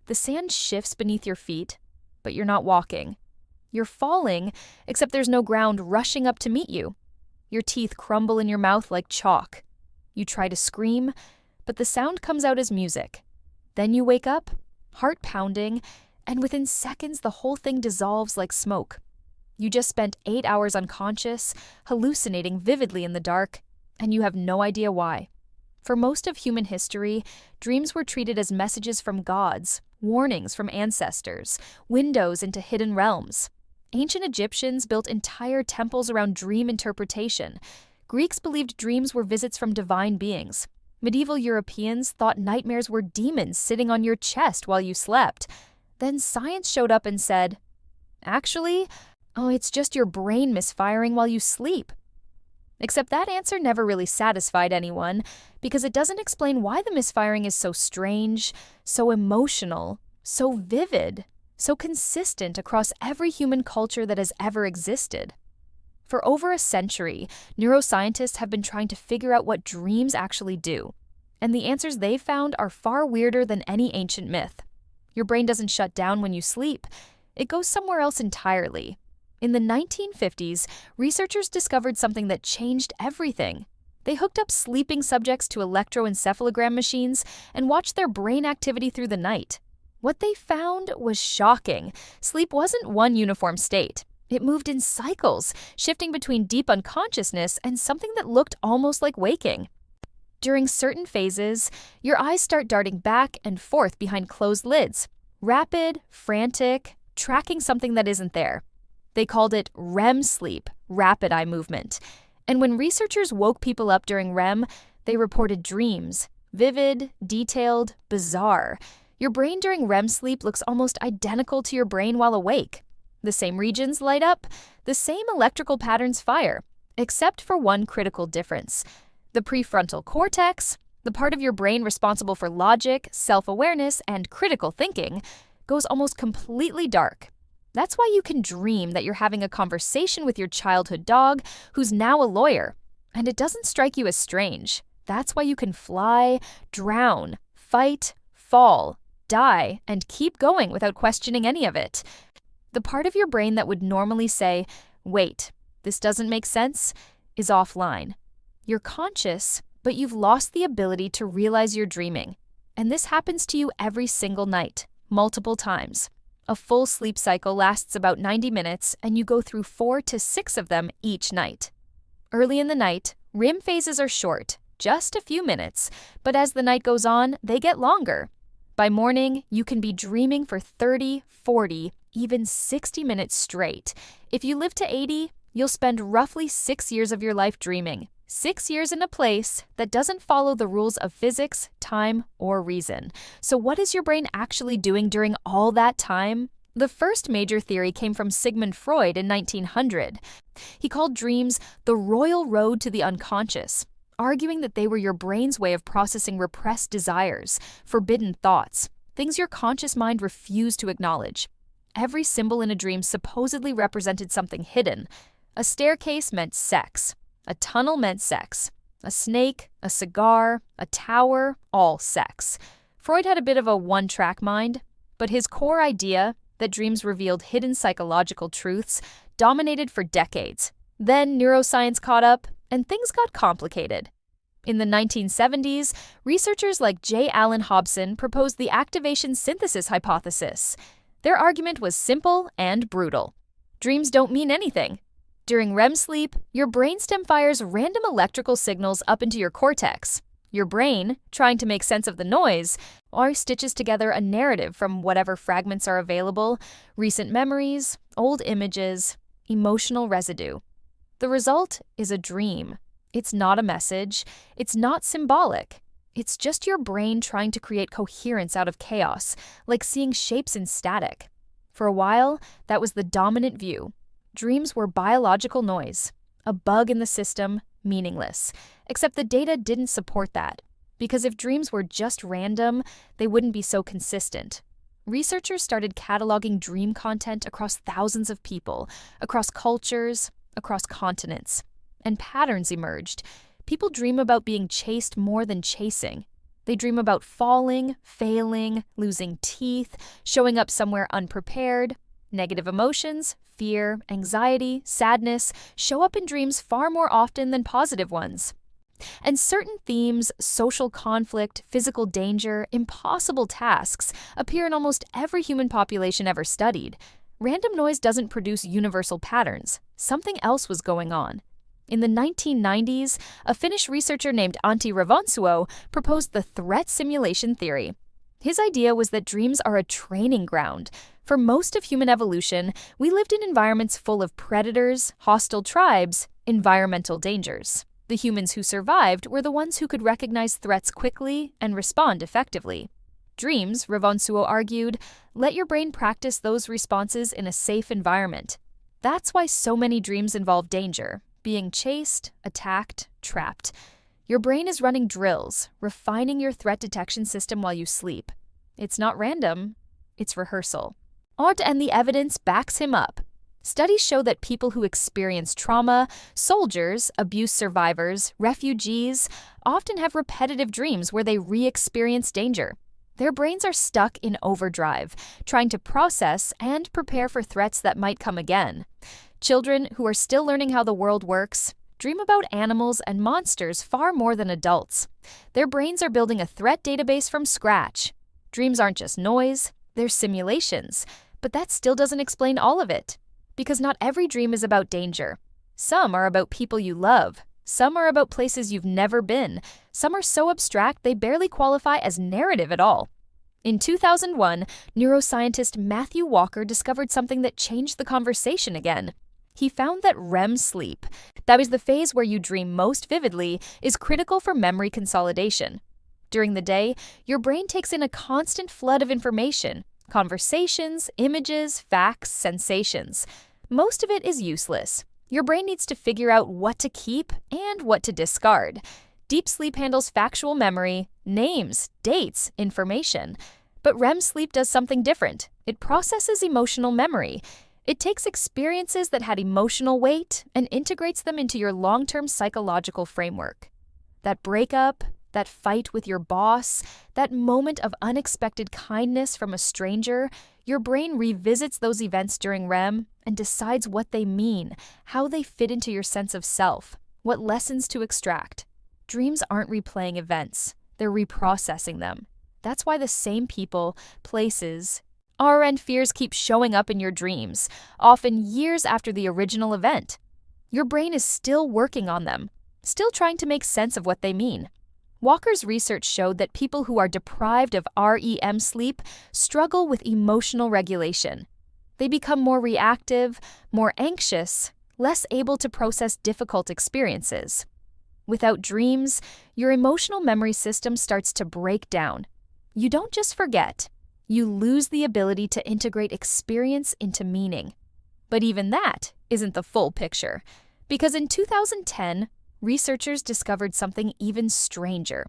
The sand shifts beneath your feet, but you're not walking. You're falling, except there's no ground rushing up to meet you. Your teeth crumble in your mouth like chalk. You try to scream, but the sound comes out as music. Then you wake up, heart pounding, and within seconds the whole thing dissolves like smoke. You just spent 8 hours unconscious, hallucinating vividly in the dark, and you have no idea why. For most of human history, dreams were treated as messages from gods, warnings from ancestors, windows into hidden realms. Ancient Egyptians built entire temples around dream interpretation. Greeks believed dreams were visits from divine beings. Medieval Europeans thought nightmares were demons sitting on your chest while you slept. Then science showed up and said, actually, it's just your brain misfiring while you sleep. Except that answer never really satisfied anyone, because it doesn't explain why the misfiring is so strange, so emotional, so vivid, so consistent across every human culture that has ever existed. For over a century, neuroscientists have been trying to figure out what dreams actually do, and the answers they've found are far weirder than any ancient myth. Your brain doesn't shut down when you sleep. It goes somewhere else entirely. In the 1950s, researchers discovered something that changed everything. They hooked up sleeping subjects to electroencephalogram machines and watched their brain activity through the night. What they found was shocking. Sleep wasn't one uniform state. It moved in cycles, shifting between deep unconsciousness and something that looked almost like waking. During certain phases, your eyes start darting back and forth behind closed lids, rapid, frantic, tracking something that isn't there. They called it REM sleep, rapid eye movement. And when researchers woke people up during REM, they reported dreams, vivid, detailed, bizarre. Your brain during REM sleep looks almost identical to your brain while awake. The same regions light up, the same electrical patterns fire, except for one critical difference. The prefrontal cortex, the part of your brain responsible for logic, self-awareness, and critical thinking, goes almost completely dark. That's why you can dream that you're having a conversation with your childhood dog, who's now a lawyer. And it doesn't strike you as strange. That's why you can fly, drown, fight, fall, die, and keep going without questioning any of it. The part of your brain that would normally say, wait, this doesn't make sense, is offline. You're conscious, but you've lost the ability to realize you're dreaming. And this happens to you every single night, multiple times. A full sleep cycle lasts about 90 minutes, and you go through 4 to 6 of them each night. Early in the night, REM phases are short, just a few minutes, but as the night goes on, they get longer. By morning, you can be dreaming for 30, 40, even 60 minutes straight. If you live to 80, you'll spend roughly 6 years of your life dreaming. 6 years in a place that doesn't follow the rules of physics, time, or reason. So what is your brain actually doing during all that time? The first major theory came from Sigmund Freud in 1900. He called dreams the royal road to the unconscious, arguing that they were your brain's way of processing repressed desires, forbidden thoughts, things your conscious mind refused to acknowledge. Every symbol in a dream supposedly represented something hidden. A staircase meant sex. A tunnel meant sex. A snake, a cigar, a tower, all sex. Freud had a bit of a one-track mind, but his core idea, that dreams revealed hidden psychological truths, dominated for decades. Then neuroscience caught up, and things got complicated. In the 1970s, researchers like J. Allen Hobson proposed the activation synthesis hypothesis. Their argument was simple and brutal. Dreams don't mean anything. During REM sleep, your brainstem fires random electrical signals up into your cortex. Your brain, trying to make sense of the noise, stitches together a narrative from whatever fragments are available, recent memories, old images, emotional residue. The result is a dream. It's not a message. It's not symbolic. It's just your brain trying to create coherence out of chaos, like seeing shapes in static. For a while, that was the dominant view. Dreams were biological noise, a bug in the system, meaningless. Except the data didn't support that, because if dreams were just random, they wouldn't be so consistent. Researchers started cataloging dream content across thousands of people, across cultures, across continents. And patterns emerged. People dream about being chased more than chasing. They dream about falling, failing, losing teeth, showing up somewhere unprepared. Negative emotions, fear, anxiety, sadness show up in dreams far more often than positive ones. And certain themes, social conflict, physical danger, impossible tasks, appear in almost every human population ever studied. Random noise doesn't produce universal patterns. Something else was going on. In the 1990s, a Finnish researcher named Antti Revonsuo proposed the threat simulation theory. His idea was that dreams are a training ground. For most of human evolution, we lived in environments full of predators, hostile tribes, environmental dangers. The humans who survived were the ones who could recognize threats quickly and respond effectively. Dreams, Revonsuo argued, let your brain practice those responses in a safe environment. That's why so many dreams involve danger, being chased, attacked, trapped. Your brain is running drills, refining your threat detection system while you sleep. It's not random, it's rehearsal. And the evidence backs him up. Studies show that people who experience trauma, soldiers, abuse survivors, refugees, often have repetitive dreams where they re-experience danger. Their brains are stuck in overdrive, trying to process and prepare for threats that might come again. Children who are still learning how the world works dream about animals and monsters far more than adults. Their brains are building a threat database from scratch. Dreams aren't just noise, they're simulations. But that still doesn't explain all of it. Because not every dream is about danger. Some are about people you love. Some are about places you've never been. Some are so abstract they barely qualify as narrative at all. In 2001, neuroscientist Matthew Walker discovered something that changed the conversation again. He found that REM sleep, that is the phase where you dream most vividly, is critical for memory consolidation. During the day, your brain takes in a constant flood of information, conversations, images, facts, sensations. Most of it is useless. Your brain needs to figure out what to keep and what to discard. Deep sleep handles factual memory, names, dates, information. But REM sleep does something different. It processes emotional memory. It takes experiences that had emotional weight and integrates them into your long-term psychological framework. That breakup, that fight with your boss, that moment of unexpected kindness from a stranger, your brain revisits those events during REM and decides what they mean, how they fit into your sense of self, what lessons to extract. Dreams aren't replaying events, they're reprocessing them. That's why the same people, places, and fears keep showing up in your dreams, often years after the original event. Your brain is still working on them, still trying to make sense of what they mean. Walker's research showed that people who are deprived of REM sleep struggle with emotional regulation. They become more reactive, more anxious, less able to process difficult experiences. Without dreams, your emotional memory system starts to break down. You don't just forget, you lose the ability to integrate experience into meaning. But even that isn't the full picture, because in 2010, researchers discovered something even stranger.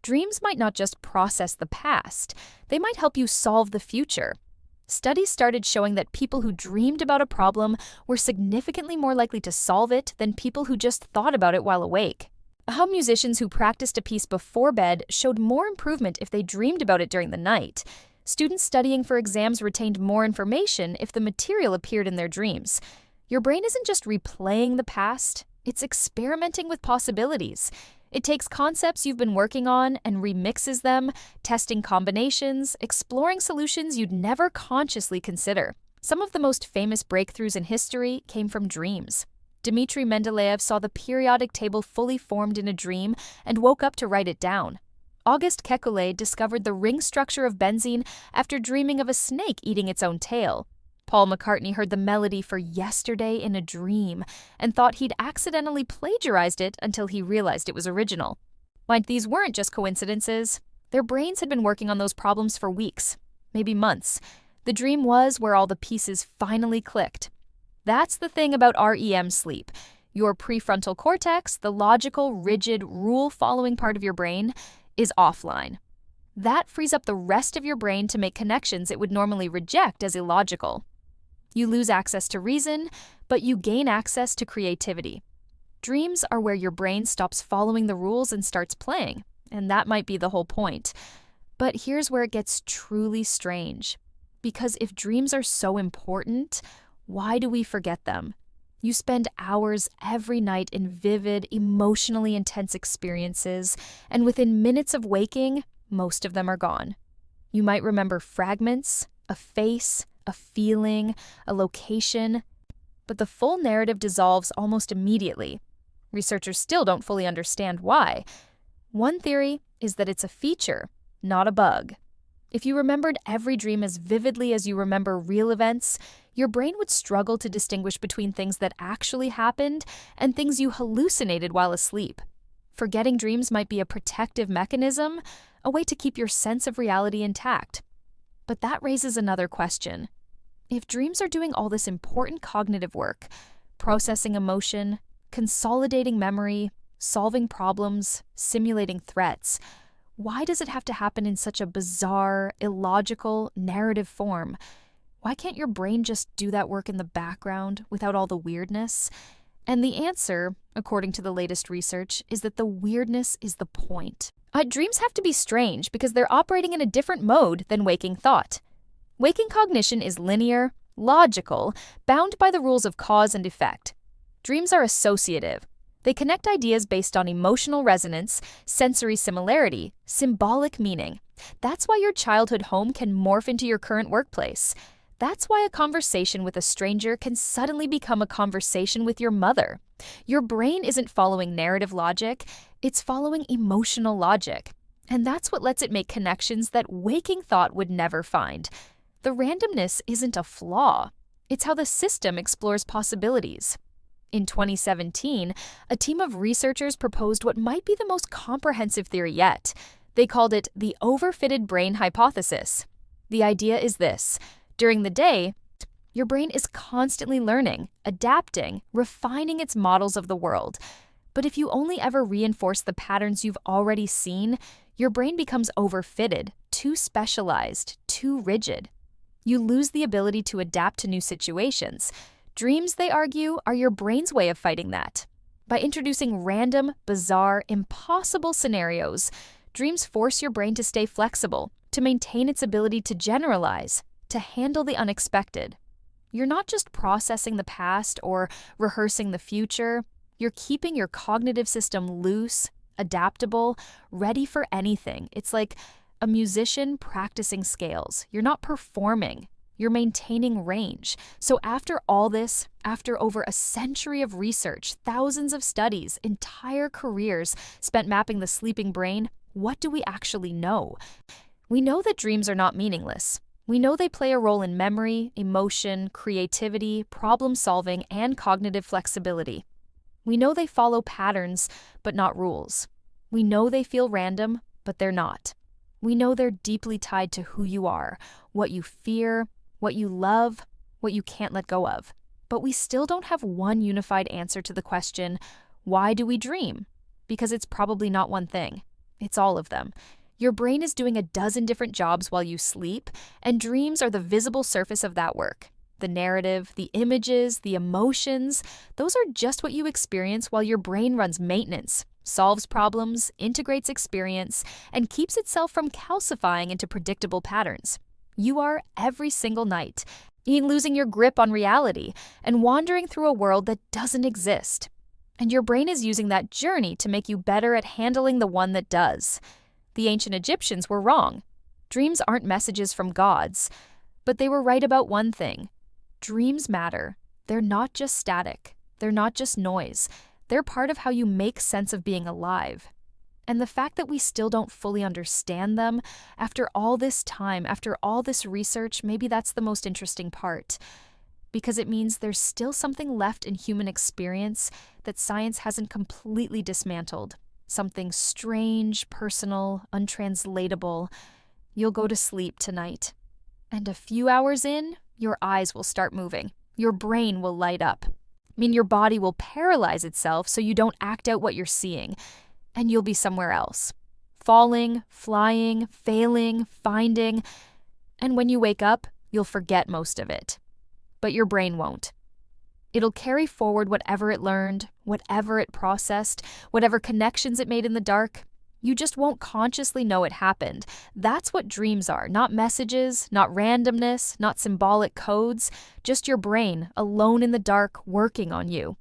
Dreams might not just process the past, they might help you solve the future. Studies started showing that people who dreamed about a problem were significantly more likely to solve it than people who just thought about it while awake. How musicians who practiced a piece before bed showed more improvement if they dreamed about it during the night. Students studying for exams retained more information if the material appeared in their dreams. Your brain isn't just replaying the past, it's experimenting with possibilities. It takes concepts you've been working on and remixes them, testing combinations, exploring solutions you'd never consciously consider. Some of the most famous breakthroughs in history came from dreams. Dmitri Mendeleev saw the periodic table fully formed in a dream and woke up to write it down. Auguste Kekulé discovered the ring structure of benzene after dreaming of a snake eating its own tail. Paul McCartney heard the melody for Yesterday in a dream and thought he'd accidentally plagiarized it until he realized it was original. Like these weren't just coincidences. Their brains had been working on those problems for weeks, maybe months. The dream was where all the pieces finally clicked. That's the thing about REM sleep. Your prefrontal cortex, the logical, rigid, rule-following part of your brain, is offline. That frees up the rest of your brain to make connections it would normally reject as illogical. You lose access to reason, but you gain access to creativity. Dreams are where your brain stops following the rules and starts playing. And that might be the whole point. But here's where it gets truly strange. Because if dreams are so important, why do we forget them? You spend hours every night in vivid, emotionally intense experiences, and within minutes of waking, most of them are gone. You might remember fragments, a face, a feeling, a location, but the full narrative dissolves almost immediately. Researchers still don't fully understand why. One theory is that it's a feature, not a bug. If you remembered every dream as vividly as you remember real events, your brain would struggle to distinguish between things that actually happened and things you hallucinated while asleep. Forgetting dreams might be a protective mechanism, a way to keep your sense of reality intact. But that raises another question. If dreams are doing all this important cognitive work, processing emotion, consolidating memory, solving problems, simulating threats, why does it have to happen in such a bizarre, illogical, narrative form? Why can't your brain just do that work in the background without all the weirdness? And the answer, according to the latest research, is that the weirdness is the point. Dreams have to be strange because they're operating in a different mode than waking thought. Waking cognition is linear, logical, bound by the rules of cause and effect. Dreams are associative. They connect ideas based on emotional resonance, sensory similarity, symbolic meaning. That's why your childhood home can morph into your current workplace. That's why a conversation with a stranger can suddenly become a conversation with your mother. Your brain isn't following narrative logic, it's following emotional logic. And that's what lets it make connections that waking thought would never find. The randomness isn't a flaw. It's how the system explores possibilities. In 2017, a team of researchers proposed what might be the most comprehensive theory yet. They called it the overfitted brain hypothesis. The idea is this. During the day, your brain is constantly learning, adapting, refining its models of the world. But if you only ever reinforce the patterns you've already seen, your brain becomes overfitted, too specialized, too rigid. You lose the ability to adapt to new situations. Dreams, they argue, are your brain's way of fighting that. By introducing random, bizarre, impossible scenarios, dreams force your brain to stay flexible, to maintain its ability to generalize, to handle the unexpected. You're not just processing the past or rehearsing the future, you're keeping your cognitive system loose, adaptable, ready for anything. It's like a musician practicing scales. You're not performing. You're maintaining range. So after all this, after over a century of research, thousands of studies, entire careers spent mapping the sleeping brain, what do we actually know? We know that dreams are not meaningless. We know they play a role in memory, emotion, creativity, problem solving, and cognitive flexibility. We know they follow patterns, but not rules. We know they feel random, but they're not. We know they're deeply tied to who you are, what you fear, what you love, what you can't let go of. But we still don't have one unified answer to the question, why do we dream? Because it's probably not one thing. It's all of them. Your brain is doing a dozen different jobs while you sleep, and dreams are the visible surface of that work. The narrative, the images, the emotions, those are just what you experience while your brain runs maintenance, solves problems, integrates experience, and keeps itself from calcifying into predictable patterns. You are every single night, losing your grip on reality and wandering through a world that doesn't exist. And your brain is using that journey to make you better at handling the one that does. The ancient Egyptians were wrong. Dreams aren't messages from gods, but they were right about one thing. Dreams matter. They're not just static. They're not just noise. They're part of how you make sense of being alive. And the fact that we still don't fully understand them, after all this time, after all this research, maybe that's the most interesting part. Because it means there's still something left in human experience that science hasn't completely dismantled. Something strange, personal, untranslatable. You'll go to sleep tonight. And a few hours in, your eyes will start moving. Your brain will light up. Your body will paralyze itself so you don't act out what you're seeing. And you'll be somewhere else. Falling, flying, failing, finding. And when you wake up, you'll forget most of it. But your brain won't. It'll carry forward whatever it learned, whatever it processed, whatever connections it made in the dark, You just won't consciously know it happened. That's what dreams are, not messages, not randomness, not symbolic codes, just your brain, alone in the dark, working on you.